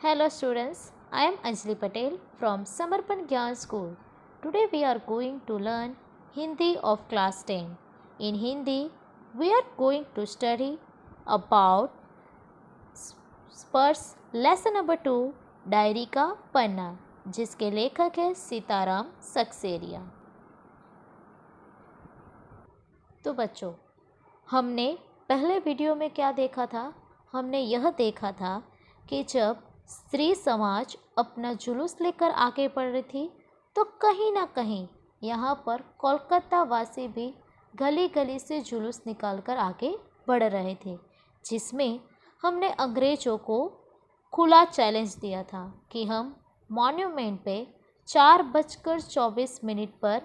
Hello students, I am Anjali Patel from Samarpan Gyan School. Today we are going to learn Hindi of class 10. In Hindi, we are going to study about स्पर्श lesson number 2 diary का पन्ना, जिसके लेखक है सीताराम सक्सेरिया। तो बच्चों, हमने पहले video में क्या देखा था? हमने यह देखा था कि जब स्त्री समाज अपना जुलूस लेकर आगे बढ़ रही थी तो कहीं ना कहीं यहाँ पर कोलकाता वासी भी गली गली से जुलूस निकालकर आगे बढ़ रहे थे, जिसमें हमने अंग्रेज़ों को खुला चैलेंज दिया था कि हम मॉन्यूमेंट पे 4:24 पर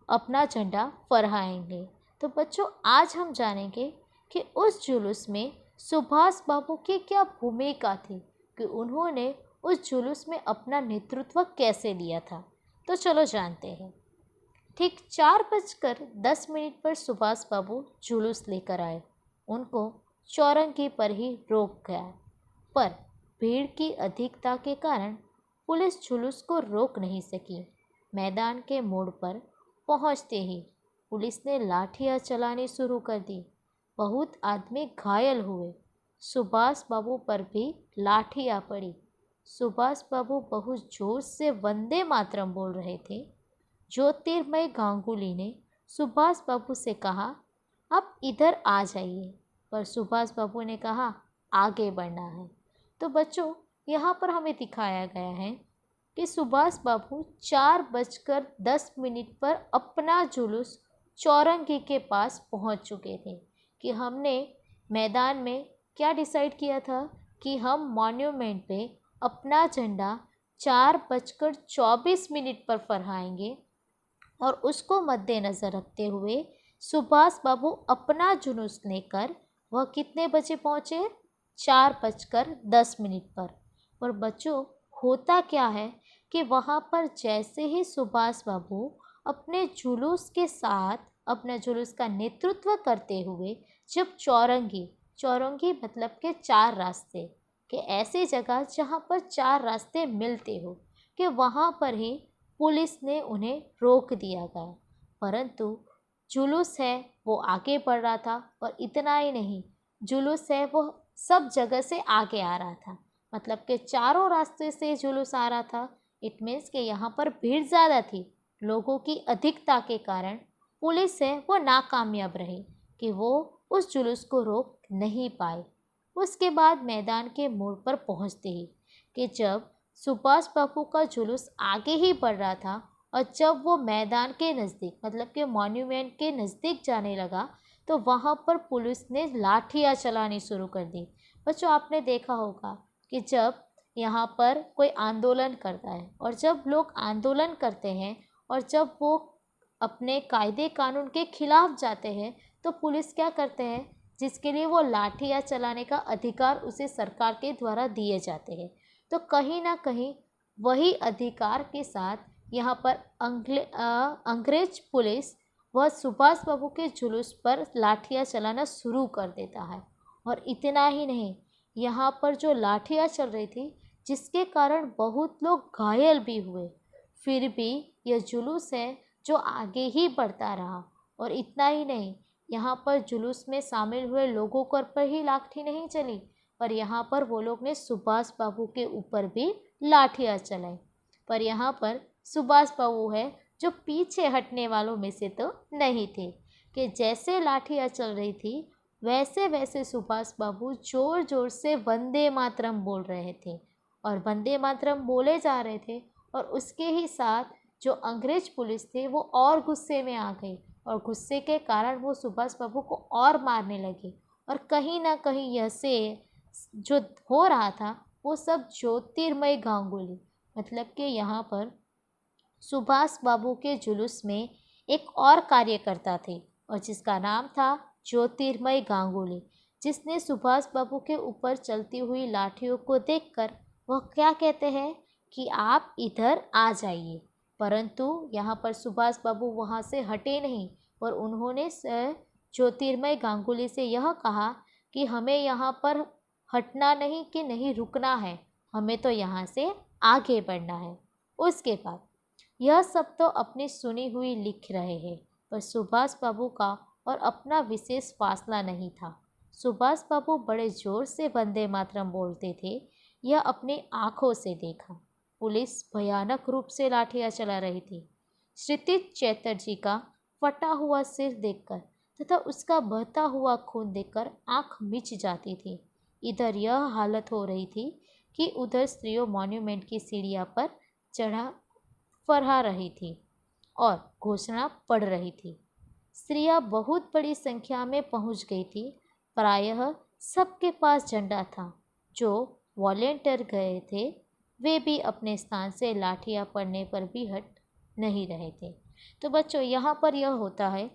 अपना झंडा फहराएंगे। तो बच्चों, आज हम जानेंगे कि उस जुलूस में सुभाष बाबू की क्या भूमिका थी, कि उन्होंने उस जुलूस में अपना नेतृत्व कैसे लिया था। तो चलो जानते हैं। ठीक 4:10 पर सुभाष बाबू जुलूस लेकर आए। उनको चौरंगी पर ही रोक गया, पर भीड़ की अधिकता के कारण पुलिस जुलूस को रोक नहीं सकी। मैदान के मोड़ पर पहुंचते ही पुलिस ने लाठियां चलानी शुरू कर दी। बहुत आदमी घायल हुए। सुभाष बाबू पर भी लाठियां पड़ी। सुभाष बाबू बहुत जोर से वंदे मातरम बोल रहे थे। ज्योतिर्मय गांगुली ने सुभाष बाबू से कहा, आप इधर आ जाइए, पर सुभाष बाबू ने कहा आगे बढ़ना है। तो बच्चों, यहाँ पर हमें दिखाया गया है कि सुभाष बाबू 4:10 पर अपना जुलूस चौरंगी के पास पहुँच चुके थे। कि हमने मैदान में क्या डिसाइड किया था कि हम मॉन्यूमेंट पे अपना झंडा 4:24 पर फहराएंगे, और उसको मद्देनज़र रखते हुए सुभाष बाबू अपना जुलूस लेकर वह कितने बजे पहुँचे? 4:10 पर। और बच्चों, होता क्या है कि वहाँ पर जैसे ही सुभाष बाबू अपने जुलूस के साथ अपना जुलूस का नेतृत्व करते हुए जब चौरंगी मतलब के 4 रास्ते, कि ऐसी जगह जहाँ पर 4 रास्ते मिलते हो, कि वहाँ पर ही पुलिस ने उन्हें रोक दिया गया। परंतु जुलूस है वो आगे बढ़ रहा था, और इतना ही नहीं, जुलूस है वो सब जगह से आगे आ रहा था। मतलब कि चारों रास्ते से जुलूस आ रहा था। इट मीन्स कि यहाँ पर भीड़ ज़्यादा थी। लोगों की अधिकता के कारण पुलिस है वो नाकामयाब रही कि वो उस जुलूस को रोक नहीं पाए। उसके बाद मैदान के मोड़ पर पहुँचते ही कि जब सुभाष बाबू का जुलूस आगे ही बढ़ रहा था, और जब वो मैदान के नज़दीक मतलब कि मॉन्यूमेंट के नज़दीक जाने लगा, तो वहाँ पर पुलिस ने लाठियाँ चलानी शुरू कर दी। बच्चों, आपने देखा होगा कि जब यहाँ पर कोई आंदोलन करता है, और जब लोग आंदोलन करते हैं, और जब वो अपने कायदे कानून के खिलाफ जाते हैं, तो पुलिस क्या करते हैं, जिसके लिए वो लाठियाँ चलाने का अधिकार उसे सरकार के द्वारा दिए जाते हैं। तो कहीं ना कहीं वही अधिकार के साथ यहाँ पर अंग्रेज पुलिस वह सुभाष बाबू के जुलूस पर लाठियाँ चलाना शुरू कर देता है। और इतना ही नहीं, यहाँ पर जो लाठियाँ चल रही थी, जिसके कारण बहुत लोग घायल भी हुए, फिर भी यह जुलूस है जो आगे ही बढ़ता रहा। और इतना ही नहीं, यहाँ पर जुलूस में शामिल हुए लोगों पर ही लाठी नहीं चली, पर यहाँ पर वो लोग ने सुभाष बाबू के ऊपर भी लाठियाँ चलाई। पर यहाँ पर सुभाष बाबू है जो पीछे हटने वालों में से तो नहीं थे, कि जैसे लाठियाँ चल रही थी वैसे वैसे सुभाष बाबू जोर जोर से वंदे मातरम बोल रहे थे, और वंदे मातरम बोले जा रहे थे। और उसके ही साथ जो अंग्रेज पुलिस थे वो और गुस्से में आ गई, और गुस्से के कारण वो सुभाष बाबू को और मारने लगे। और कहीं ना कहीं यह से जो हो रहा था वो सब ज्योतिर्मय गांगुली मतलब कि यहाँ पर सुभाष बाबू के जुलूस में एक और कार्यकर्ता थे, और जिसका नाम था ज्योतिर्मय गांगुली, जिसने सुभाष बाबू के ऊपर चलती हुई लाठियों को देखकर वह क्या कहते हैं कि आप इधर आ जाइए। परंतु यहाँ पर सुभाष बाबू वहाँ से हटे नहीं, और उन्होंने ज्योतिर्मय गांगुली से यह कहा कि हमें यहाँ पर हटना नहीं कि नहीं रुकना है, हमें तो यहाँ से आगे बढ़ना है। उसके बाद यह सब तो अपनी सुनी हुई लिख रहे हैं, पर सुभाष बाबू का और अपना विशेष फासला नहीं था। सुभाष बाबू बड़े जोर से वंदे मातरम बोलते थे। यह अपनी आंखों से देखा। पुलिस भयानक रूप से लाठियां चला रही थी। क्षितिज चैटर्जी का फटा हुआ सिर देखकर तथा उसका बहता हुआ खून देखकर आंख मिच जाती थी। इधर यह हालत हो रही थी कि उधर स्त्रियों मॉन्यूमेंट की सीढ़ियां पर चढ़ा फरहा रही थी और घोषणा पढ़ रही थी। स्त्रियां बहुत बड़ी संख्या में पहुंच गई थी। प्रायः सबके पास झंडा था। जो वॉलेंटियर गए थे वे भी अपने स्थान से लाठियां पढ़ने पर भी हट नहीं रहे थे। तो बच्चों, यहाँ पर यह होता है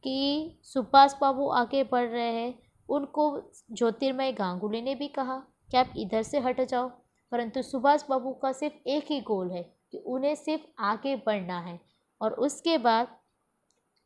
कि सुभाष बाबू आगे बढ़ रहे हैं। उनको ज्योतिर्मय गांगुली ने भी कहा कि आप इधर से हट जाओ, परंतु सुभाष बाबू का सिर्फ एक ही गोल है कि उन्हें सिर्फ आगे बढ़ना है। और उसके बाद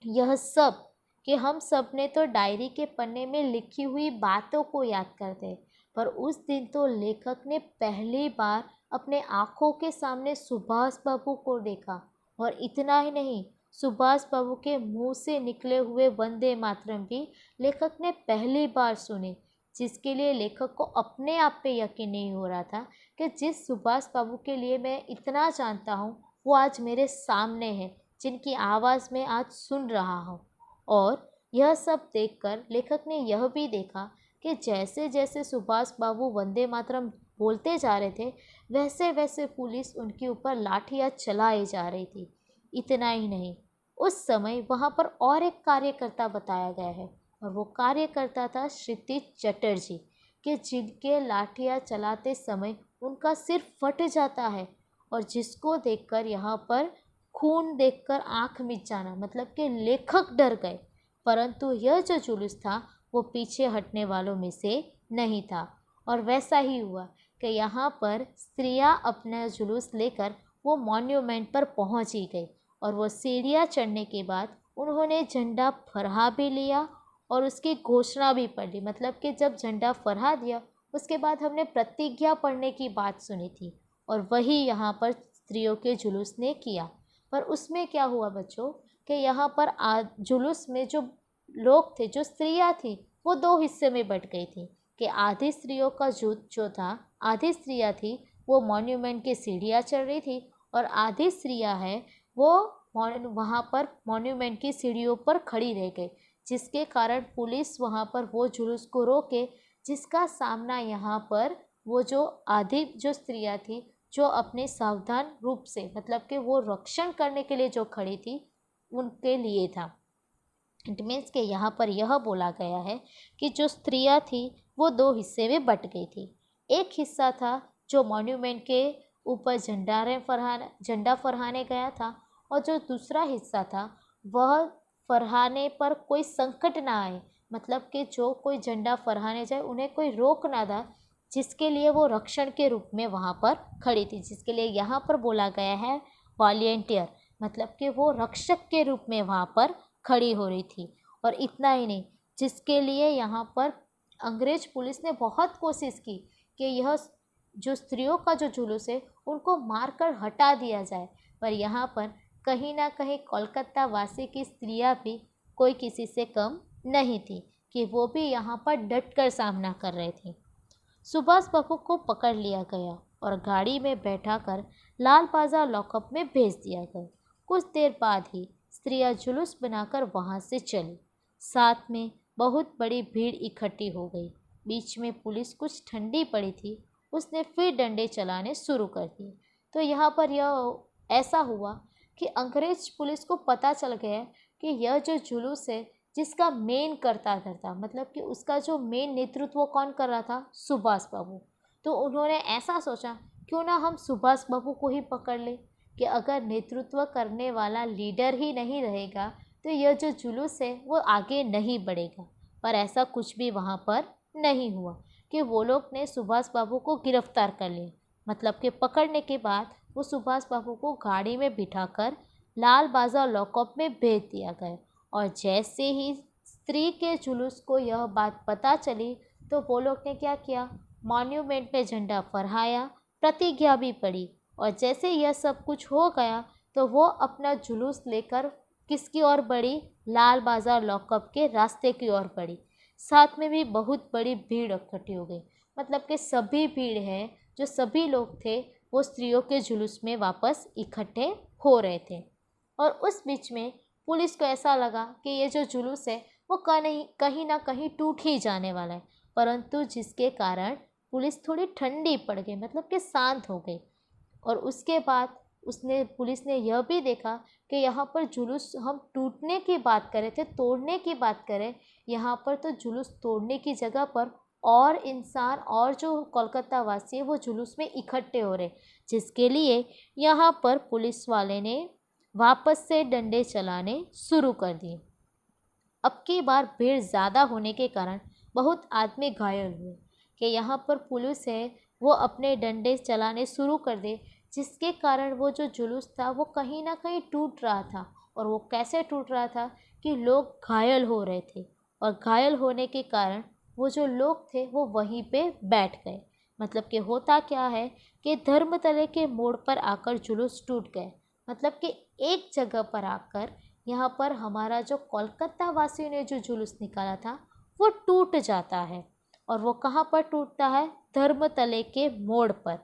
यह सब कि हम सब ने तो डायरी के पन्ने में लिखी हुई बातों को याद करते हैं, पर उस दिन तो लेखक ने पहली बार अपने आँखों के सामने सुभाष बाबू को देखा। और इतना ही नहीं, सुभाष बाबू के मुंह से निकले हुए वंदे मातरम भी लेखक ने पहली बार सुने, जिसके लिए लेखक को अपने आप पे यकीन नहीं हो रहा था कि जिस सुभाष बाबू के लिए मैं इतना जानता हूँ वो आज मेरे सामने है, जिनकी आवाज़ में आज सुन रहा हूँ। और यह सब देखकर लेखक ने यह भी देखा कि जैसे जैसे सुभाष बाबू वंदे मातरम बोलते जा रहे थे वैसे वैसे पुलिस उनके ऊपर लाठियाँ चलाई जा रही थी। इतना ही नहीं, उस समय वहाँ पर और एक कार्यकर्ता बताया गया है, और वो कार्यकर्ता था क्षितिज चटर्जी, कि जिनके लाठियाँ चलाते समय उनका सिर फट जाता है और जिसको देखकर यहाँ पर खून देखकर आंख मिच जाना, मतलब कि लेखक डर गए। परंतु यह जो जुलूस था वो पीछे हटने वालों में से नहीं था। और वैसा ही हुआ कि यहाँ पर स्त्रियाँ अपना जुलूस लेकर वो मॉन्यूमेंट पर पहुँच ही गई। और वो सीढ़ियाँ चढ़ने के बाद उन्होंने झंडा फहरा भी लिया और उसकी घोषणा भी पढ़ ली। मतलब कि जब झंडा फहरा दिया उसके बाद हमने प्रतिज्ञा पढ़ने की बात सुनी थी, और वही यहाँ पर स्त्रियों के जुलूस ने किया। पर उसमें क्या हुआ बच्चों कि यहाँ पर जुलूस में जो लोग थे, जो स्त्रियाँ थी, वो दो हिस्से में बट गई थी कि आधी स्त्रियों का जुट जो था, आधी स्त्रियाँ थी वो मॉन्यूमेंट की सीढ़ियाँ चढ़ रही थी और आधी स्त्रियाँ हैं वो वहाँ पर मॉन्यूमेंट की सीढ़ियों पर खड़ी रह गई, जिसके कारण पुलिस वहाँ पर वो जुलूस को रोके, जिसका सामना यहाँ पर वो जो आधी जो स्त्रियाँ थी जो अपने सावधान रूप से, मतलब कि वो रक्षण करने के लिए जो खड़ी थी, उनके लिए था। इट मीन्स कि यहाँ पर यह बोला गया है कि जो स्त्रियाँ थी वो दो हिस्से में बट गई थी। एक हिस्सा था जो मॉन्यूमेंट के ऊपर झंडा फहराने गया था, और जो दूसरा हिस्सा था वह फहराने पर कोई संकट ना आए, मतलब कि जो कोई झंडा फहराने जाए उन्हें कोई रोक ना था, जिसके लिए वो रक्षण के रूप में वहाँ पर खड़ी थी, जिसके लिए यहाँ पर बोला गया है वॉलेंटियर, मतलब कि वो रक्षक के रूप में वहाँ पर खड़ी हो रही थी। और इतना ही नहीं, जिसके लिए यहाँ पर अंग्रेज पुलिस ने बहुत कोशिश की कि यह जो स्त्रियों का जो जुलूस है उनको मारकर हटा दिया जाए, पर यहाँ पर कहीं ना कहीं कोलकाता वासी की स्त्रियाँ भी कोई किसी से कम नहीं थी कि वो भी यहाँ पर डटकर सामना कर रहे थे। सुभाष बाबू को पकड़ लिया गया और गाड़ी में बैठाकर लाल बाजार लॉकअप में भेज दिया गया। कुछ देर बाद ही स्त्रियां जुलूस बनाकर वहां से चली। साथ में बहुत बड़ी भीड़ इकट्ठी हो गई। बीच में पुलिस कुछ ठंडी पड़ी थी, उसने फिर डंडे चलाने शुरू कर दिए। तो यहाँ पर यह ऐसा हुआ कि अंग्रेज पुलिस को पता चल गया कि यह जो जुलूस है जिसका मेन करता धरता, मतलब कि उसका जो मेन नेतृत्व कौन कर रहा था, सुभाष बाबू। तो उन्होंने ऐसा सोचा क्यों ना हम सुभाष बाबू को ही पकड़ ले, कि अगर नेतृत्व करने वाला लीडर ही नहीं रहेगा तो यह जो जुलूस है वो आगे नहीं बढ़ेगा। पर ऐसा कुछ भी वहाँ पर नहीं हुआ कि वो लोग ने सुभाष बाबू को गिरफ्तार कर लिया। मतलब कि पकड़ने के बाद वो सुभाष बाबू को गाड़ी में बिठाकर लाल बाजार लॉकअप में भेज दिया गया। और जैसे ही स्त्री के जुलूस को यह बात पता चली तो वो लोग ने क्या किया, मॉन्यूमेंट पे झंडा फहराया, प्रतिज्ञा भी पड़ी। और जैसे यह सब कुछ हो गया तो वो अपना जुलूस लेकर किसकी ओर बढ़ी? लाल बाजार लॉकअप के रास्ते की ओर बढ़ी। साथ में भी बहुत बड़ी भीड़ इकट्ठी हो गई। मतलब कि सभी भीड़ है, जो सभी लोग थे वो स्त्रियों के जुलूस में वापस इकट्ठे हो रहे थे। और उस बीच में पुलिस को ऐसा लगा कि ये जो जुलूस है वो कहीं ना कहीं टूट ही जाने वाला है, परंतु जिसके कारण पुलिस थोड़ी ठंडी पड़ गई, मतलब कि शांत हो गई। और उसके बाद पुलिस ने यह भी देखा कि यहाँ पर जुलूस हम टूटने की बात कर रहे थे, तोड़ने की बात करें, यहाँ पर तो जुलूस तोड़ने की जगह पर और इंसान और जो कोलकाता वासी है वो जुलूस में इकट्ठे हो रहे, जिसके लिए यहाँ पर पुलिस वाले ने वापस से डंडे चलाने शुरू कर दिए। अब की बार भीड़ ज़्यादा होने के कारण बहुत आदमी घायल हुए कि यहाँ पर पुलिस है वो अपने डंडे चलाने शुरू कर दे, जिसके कारण वो जो जुलूस था वो कहीं ना कहीं टूट रहा था। और वो कैसे टूट रहा था कि लोग घायल हो रहे थे, और घायल होने के कारण वो जो लोग थे वो वहीं पे बैठ गए। मतलब कि होता क्या है कि धर्मतले के मोड़ पर आकर जुलूस टूट गए। मतलब कि एक जगह पर आकर यहाँ पर हमारा जो कोलकाता वासियों ने जो जुलूस निकाला था वो टूट जाता है। और वो कहाँ पर टूटता है? धर्मतले के मोड़ पर।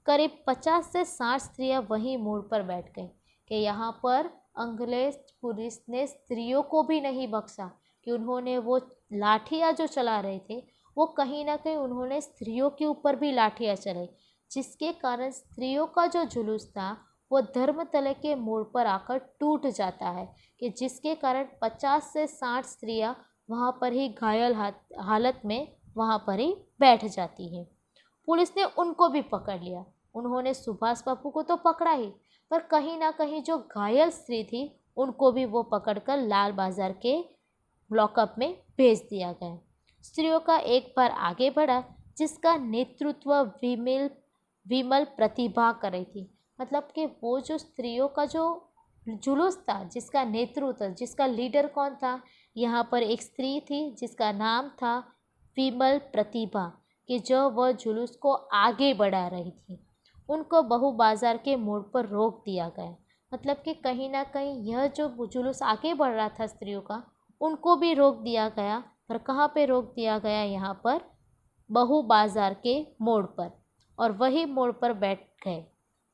करीब 50 से 60 स्त्रियां वहीं मोड़ पर बैठ गई कि यहाँ पर अंग्रेज पुलिस ने स्त्रियों को भी नहीं बख्शा, कि उन्होंने वो लाठियाँ जो चला रहे थे वो कहीं ना कहीं उन्होंने स्त्रियों के ऊपर भी लाठियाँ चलाई, जिसके कारण स्त्रियों का जो जुलूस था वो धर्मतले के मोड़ पर आकर टूट जाता है, कि जिसके कारण 50 से 60 स्त्रियां वहाँ पर ही घायल हालत में वहाँ पर ही बैठ जाती हैं। पुलिस ने उनको भी पकड़ लिया। उन्होंने सुभाष बाबू को तो पकड़ा ही, पर कहीं ना कहीं जो घायल स्त्री थी उनको भी वो पकड़कर लाल बाजार के लॉकअप में भेज दिया गया। स्त्रियों का एक बार आगे बढ़ा, जिसका नेतृत्व विमल प्रतिभा कर रही थी। मतलब कि वो जो स्त्रियों का जो जुलूस था, जिसका नेतृत्व, जिसका लीडर कौन था? यहाँ पर एक स्त्री थी जिसका नाम था विमल प्रतिभा, कि जो वह जुलूस को आगे बढ़ा रही थी। उनको बहु बाजार के मोड़ पर रोक दिया गया। मतलब कि कहीं ना कहीं यह जो जुलूस आगे बढ़ रहा था स्त्रियों का, उनको भी रोक दिया गया। पर कहाँ पे रोक दिया गया? यहाँ पर बहु बाजार के मोड़ पर। और वही मोड़ पर बैठ गए।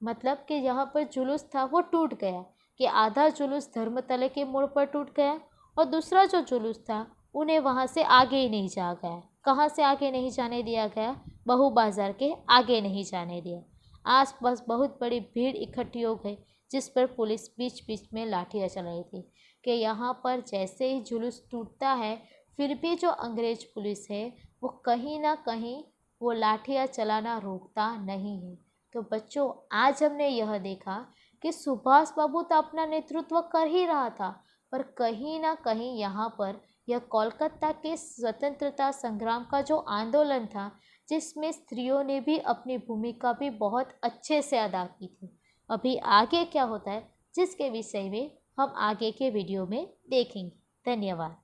मतलब कि यहाँ पर जुलूस था वो टूट गया, कि आधा जुलूस धर्मतले के मोड़ पर टूट गया और दूसरा जो जुलूस था उन्हें वहाँ से आगे ही नहीं जा गया। कहाँ से आगे नहीं जाने दिया गया? बहु बाजार के आगे नहीं जाने दिया। आसपास बहुत बड़ी भीड़ इकट्ठी हो गई, जिस पर पुलिस बीच बीच में लाठियाँ चला रही थी, कि यहाँ पर जैसे ही जुलूस टूटता है फिर भी जो अंग्रेज पुलिस है वो कहीं ना कहीं वो लाठियाँ चलाना रोकता नहीं है। तो बच्चों, आज हमने यह देखा कि सुभाष बाबू तो अपना नेतृत्व कर ही रहा था, पर कहीं ना कहीं यहाँ पर यह कोलकाता के स्वतंत्रता संग्राम का जो आंदोलन था, जिसमें स्त्रियों ने भी अपनी भूमिका भी बहुत अच्छे से अदा की थी। अभी आगे क्या होता है जिसके विषय में हम आगे के वीडियो में देखेंगे। धन्यवाद।